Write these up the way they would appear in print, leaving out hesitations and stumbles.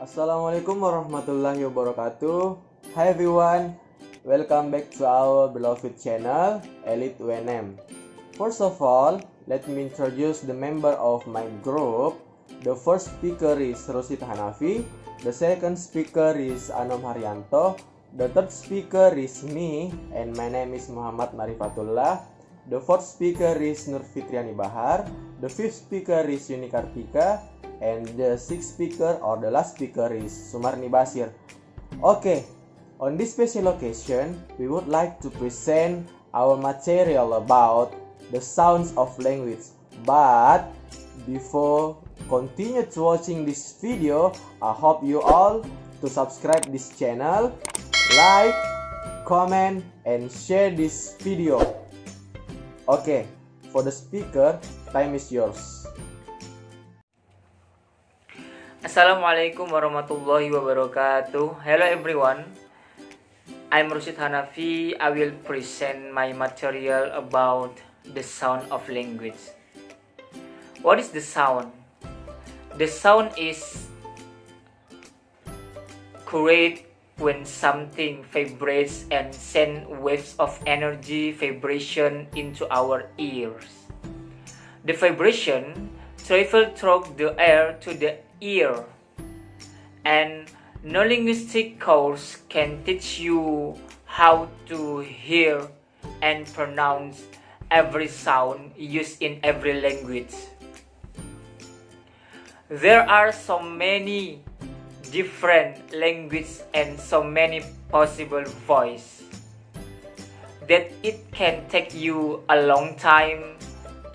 Assalamualaikum warahmatullahi wabarakatuh. Hi everyone, welcome back to our beloved channel, Elite UNM. First of all, let me introduce the member of my group. The first speaker is Rosid Hanafi, the second speaker is Anom Haryanto, the third speaker is me, and my name is Muhammad Marifatullah. The fourth speaker is Nur Fitriani Bahar, the fifth speaker is Yuni Kartika, and the sixth speaker or the last speaker is Sumarni Basir. Okay, on this special occasion, we would like to present our material about the sounds of language. But before continue to watching this video, I hope you all to subscribe this channel, like, comment, and share this video. Okay, for the speaker, time is yours. Assalamualaikum warahmatullahi wabarakatuh. Hello everyone, I'm Rosid Hanafi. I will present my material about the sound of language. What is the sound? The sound is created when something vibrates and sends waves of energy vibration into our ears. The vibration travels through the air to the ear, and non-linguistic course can teach you how to hear and pronounce every sound used in every language. There are so many different languages and so many possible voices that it can take you a long time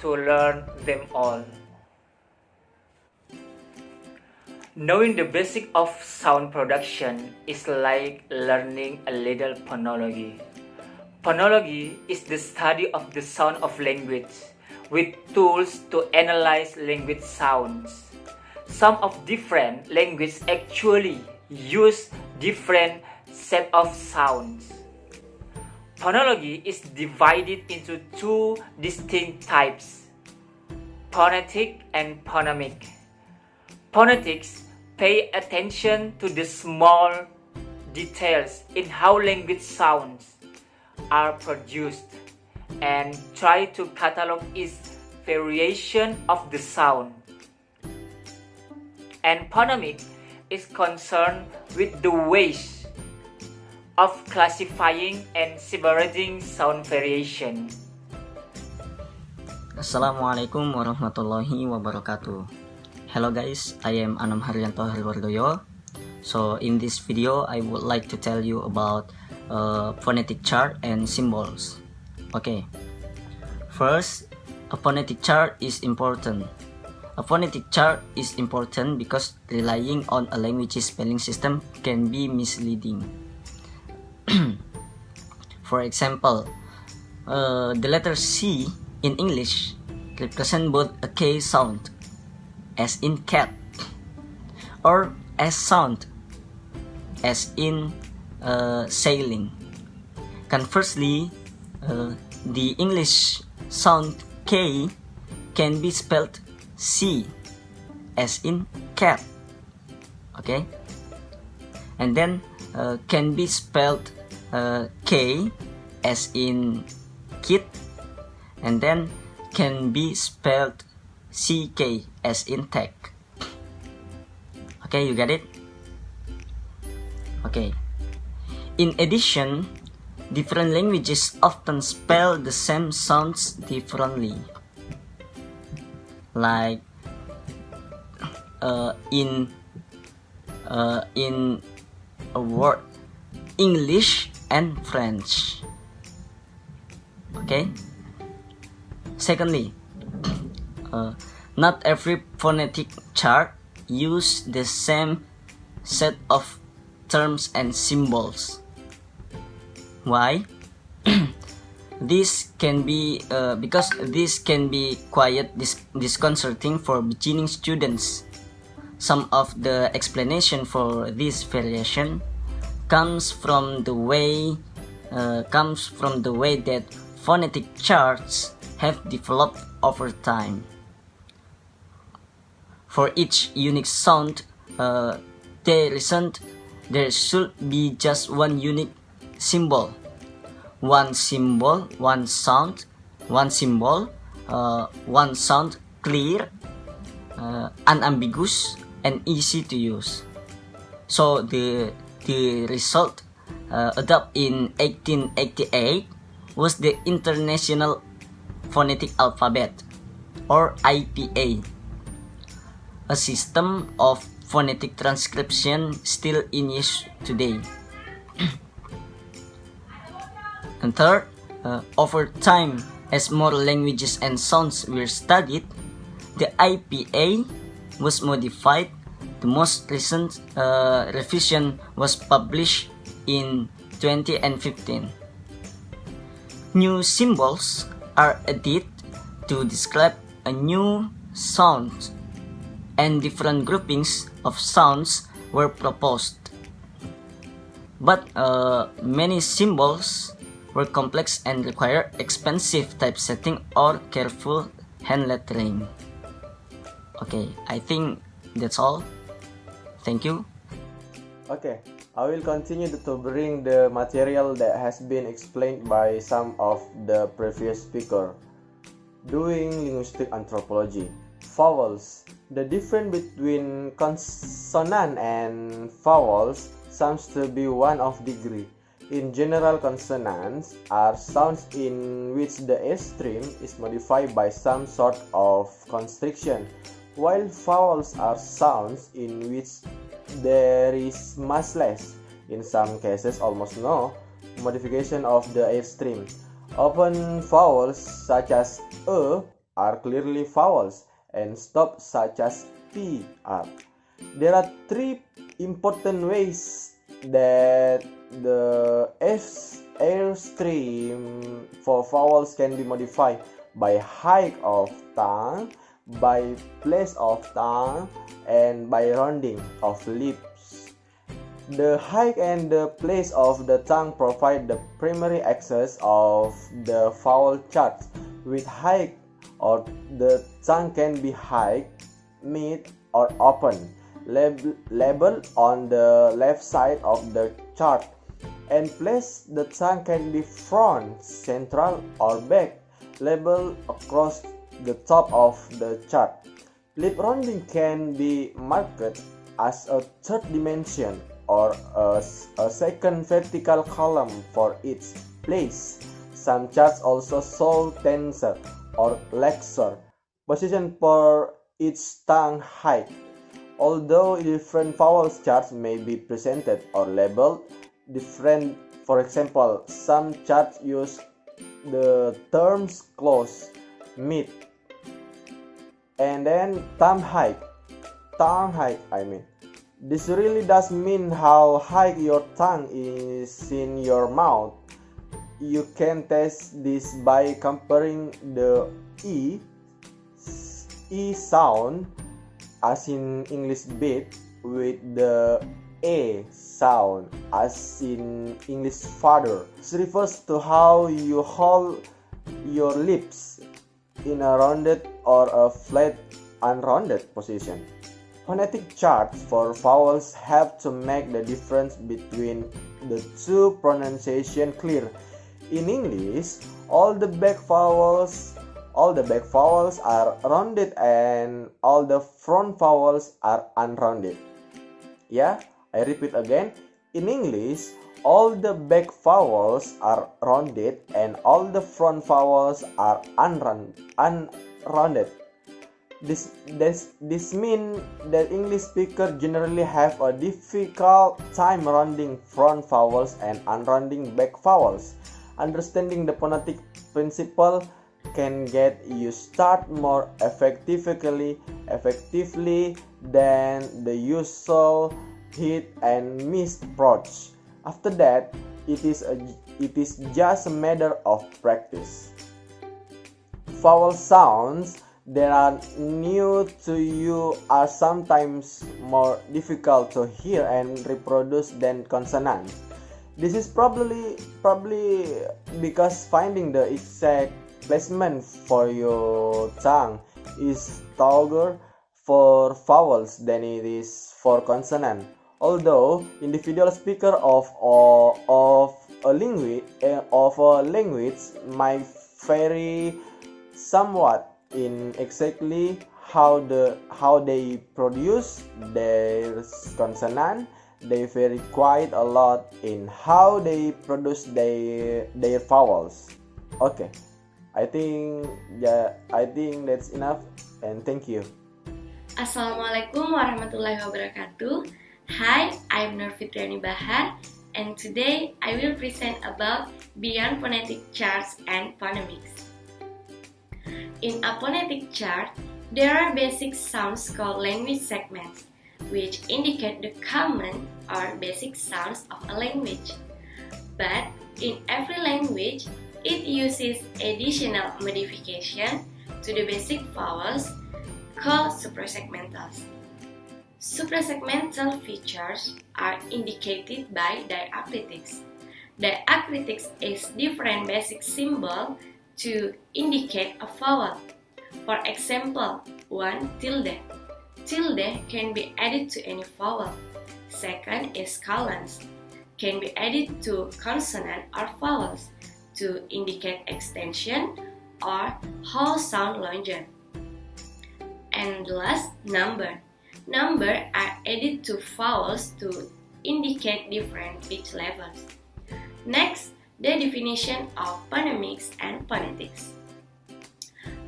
to learn them all. Knowing the basic of sound production is like learning a little phonology. Phonology is the study of the sound of language with tools to analyze language sounds. Some of different languages actually use different set of sounds. Phonology is divided into two distinct types, phonetic and phonemic. Phonetics pay attention to the small details in how language sounds are produced and try to catalog its variation of the sound. And phonemic is concerned with the ways of classifying and separating sound variation. Assalamualaikum warahmatullahi wabarakatuh. Hello guys, I am Anom Haryanto Harwardoyo. So in this video, I would like to tell you about phonetic chart and symbols. Okay, first, a phonetic chart is important. A phonetic chart is important because relying on a language's spelling system can be misleading. For example, the letter C in English represents both a K sound, as in cat, or S sound, as in sailing. Conversely, the English sound K can be spelled C, as in cat, okay, and then can be spelled K, as in kid, and then can be spelled CK, as in tech. Okay, you get it? Okay. In addition, different languages often spell the same sounds differently. Like in a word English and French. Okay. Secondly, not every phonetic chart use the same set of terms and symbols. Why? This can be because this can be quite disconcerting for beginning students. Some of the explanation for this variation comes from the way that phonetic charts have developed over time. For each unique sound, they reasoned there should be just one unique symbol. One symbol, one sound, one symbol, one sound clear, unambiguous, and easy to use. So the result adopted in 1888 was the International Phonetic Alphabet, or IPA, a system of phonetic transcription still in use today. And third, over time, as more languages and sounds were studied, the IPA was modified. The most recent revision was published in 2015. New symbols are added to describe a new sound, and different groupings of sounds were proposed. But many symbols were complex and require expensive typesetting or careful hand lettering. Okay, I think that's all. Thank you. Okay, I will continue to bring the material that has been explained by some of the previous speaker. Doing linguistic anthropology. Vowels. The difference between consonant and vowels seems to be one of degree. In general, consonants are sounds in which the S stream is modified by some sort of constriction, while vowels are sounds in which there is much less, in some cases almost no, modification of the air stream. Open vowels such as E are clearly vowels, and stop such as P are. There are three important ways that the air stream for vowels can be modified: by height of tongue, by place of tongue, and by rounding of lips. The height and the place of the tongue provide the primary axis of the vowel chart. With height, or the tongue can be high, mid, or open, labeled on the left side of the chart, and place the tongue can be front, central, or back, labeled across the top of the chart. Lip rounding can be marked as a third dimension or a second vertical column for each place. Some charts also show tensor or flexor position for each tongue height. Although different vowel charts may be presented or labeled different, for example, some charts use the terms close, mid, and then tongue height. This really does mean how high your tongue is in your mouth. You can test this by comparing the E sound, as in English beat, with the A sound, as in English father. This refers to how you hold your lips in a rounded or a flat unrounded position. Phonetic charts for vowels help to make the difference between the two pronunciation clear. In English, all the back vowels are rounded and all the front vowels are unrounded. Yeah, I repeat again. In English, all the back vowels are rounded and all the front vowels are unrounded. This means that English speakers generally have a difficult time rounding front vowels and unrounding back vowels. Understanding the phonetic principle can get you start more effectively than the usual hit and miss approach. After that, it is just a matter of practice. Vowel sounds that are new to you are sometimes more difficult to hear and reproduce than consonants. This is probably because finding the exact placement for your tongue is tougher for vowels than it is for consonant. Although individual speaker of a language might vary somewhat in exactly how they produce their consonant. They vary quite a lot in how they produce their vowels. Okay, I think that's enough, and thank you. Assalamualaikum warahmatullahi wabarakatuh. Hi, I'm Nur Fitriani Bahar, and today I will present about beyond phonetic charts and phonemics. In a phonetic chart, there are basic sounds called language segments, which indicate the common or basic sounds of a language. But in every language, it uses additional modification to the basic vowels called suprasegmentals. Suprasegmental features are indicated by diacritics. Diacritics is different basic symbol to indicate a vowel. For example, one tilde. Tilde can be added to any vowel. Second is colons. Can be added to consonant or vowels to indicate extension or whole sound longer. And last, number. Number are added to vowels to indicate different pitch levels. Next, the definition of phonemics and phonetics.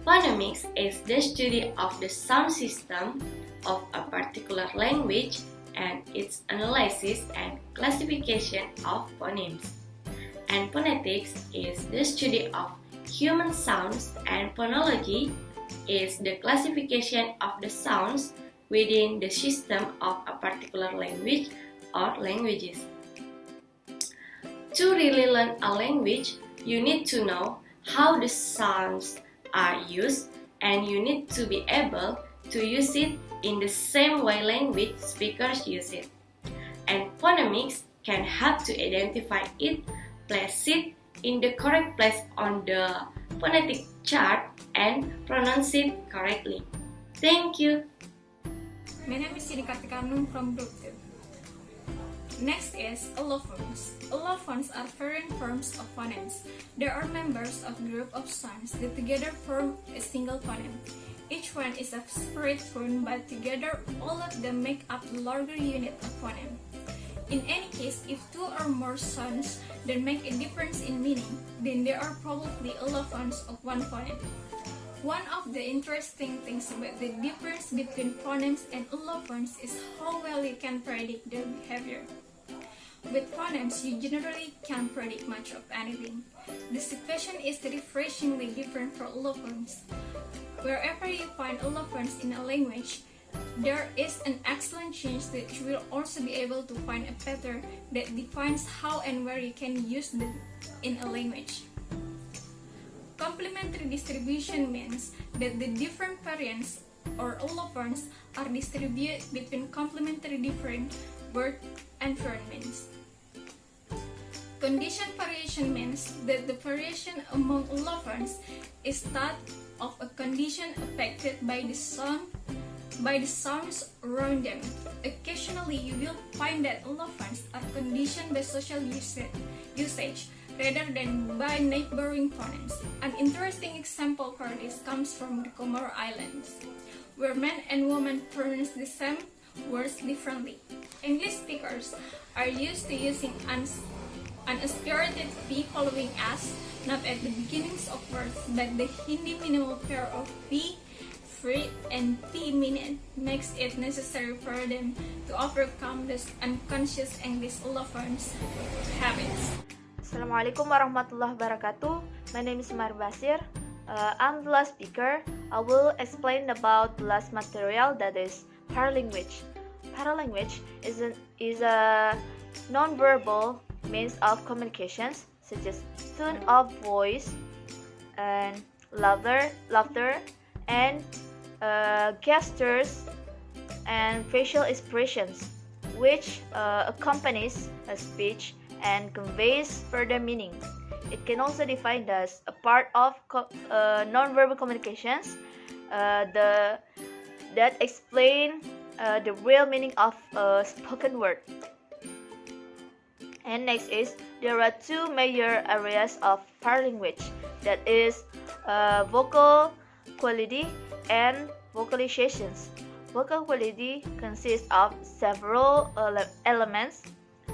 Phonemics is the study of the sound system of a particular language and its analysis and classification of phonemes. And phonetics is the study of human sounds, and phonology is the classification of the sounds within the system of a particular language or languages. To really learn a language, you need to know how the sounds are used, and you need to be able to use it in the same way language speakers use it. And phonemics can help to identify it, place it in the correct place on the phonetic chart, and pronounce it correctly. Thank you. My name is Sini Kartikanung from Group 2. Next is allophones. Allophones are variant forms of phonemes. They are members of group of sounds that together form a single phoneme. Each one is a separate phone, but together all of them make up the larger unit of phoneme. In any case, if two or more sounds that make a difference in meaning, then there are probably allophones of one phoneme. One of the interesting things about the difference between phonemes and allophones is how well you can predict their behavior. With phonemes, you generally can't predict much of anything. The situation is refreshingly different for allophones. Wherever you find allophones in a language, there is an excellent chance that you will also be able to find a pattern that defines how and where you can use them in a language. Complementary distribution means that the different variants or allophones are distributed between complementary different word environments. Condition variation means that the variation among allophones is that of a condition affected by the sounds around them. Occasionally, you will find that allophones are conditioned by social usage rather than by neighboring phonemes. An interesting example for this comes from the Comoro Islands, where men and women pronounce the same words differently. English speakers are used to using unaspirated P following S, not at the beginnings of words, but the Hindi minimal pair of P, free, and P minute makes it necessary for them to overcome this unconscious English allophones habits. Assalamualaikum warahmatullahi wabarakatuh. My name is Mar Basir. I'm the last speaker. I will explain about the last material, that is paralanguage. Paralanguage is a non-verbal means of communications, such as tone of voice and laughter and gestures and facial expressions, which accompanies a speech and conveys further meaning. It can also be defined as a part of non-verbal communications that explain the real meaning of a spoken word. And next is, there are two major areas of paralanguage, that is vocal quality and vocalizations. Vocal quality consists of several elements,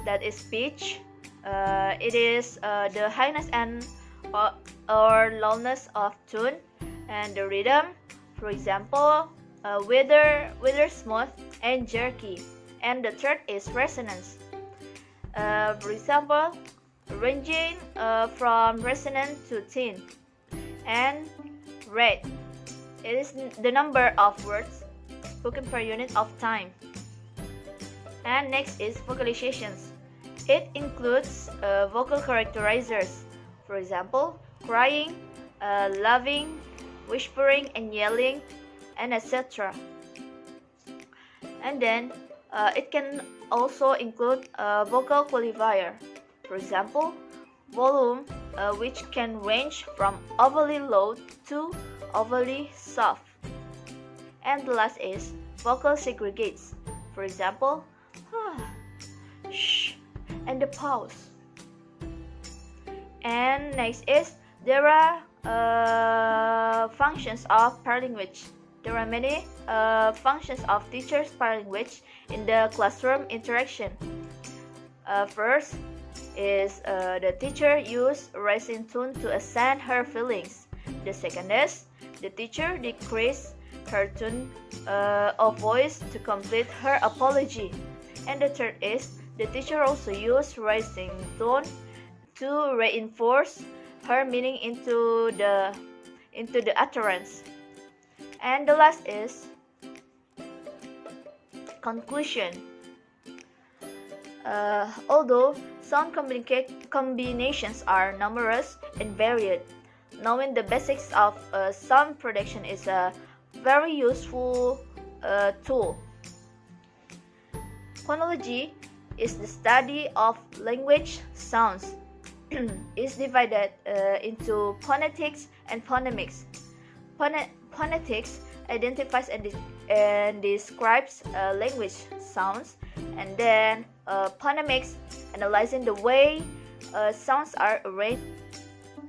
that is pitch, it is the highness and or lowness of tune, and the rhythm, for example, whether smooth and jerky, and the third is resonance. For example, ranging from resonant to thin, and rate, it is the number of words spoken per unit of time. And next is vocalizations. It includes vocal characterizers, for example, crying, laughing, whispering and yelling, and etc. And then it can also include a vocal qualifier, for example, volume, which can range from overly low to overly soft. And the last is vocal segregates, for example, shh, and the pause. And next is, there are functions of paralanguage. There are many functions of teachers' paralanguage in the classroom interaction. First is the teacher use rising tone to ascend her feelings. The second is the teacher decrease her tone of voice to complete her apology. And the third is the teacher also use rising tone to reinforce her meaning into the utterance. And the last is conclusion. Although sound combinations are numerous and varied, knowing the basics of sound production is a very useful tool. Phonology is the study of language sounds. It's divided into phonetics and phonemics. Phonetics identifies and describes language sounds, and then phonemics analyzing the way sounds are arranged.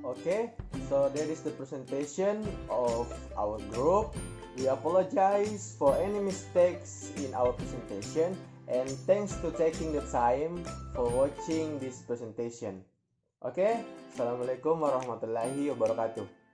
Okay, so that is the presentation of our group. We apologize for any mistakes in our presentation, and thanks to taking the time for watching this presentation. Okay, Assalamualaikum warahmatullahi wabarakatuh.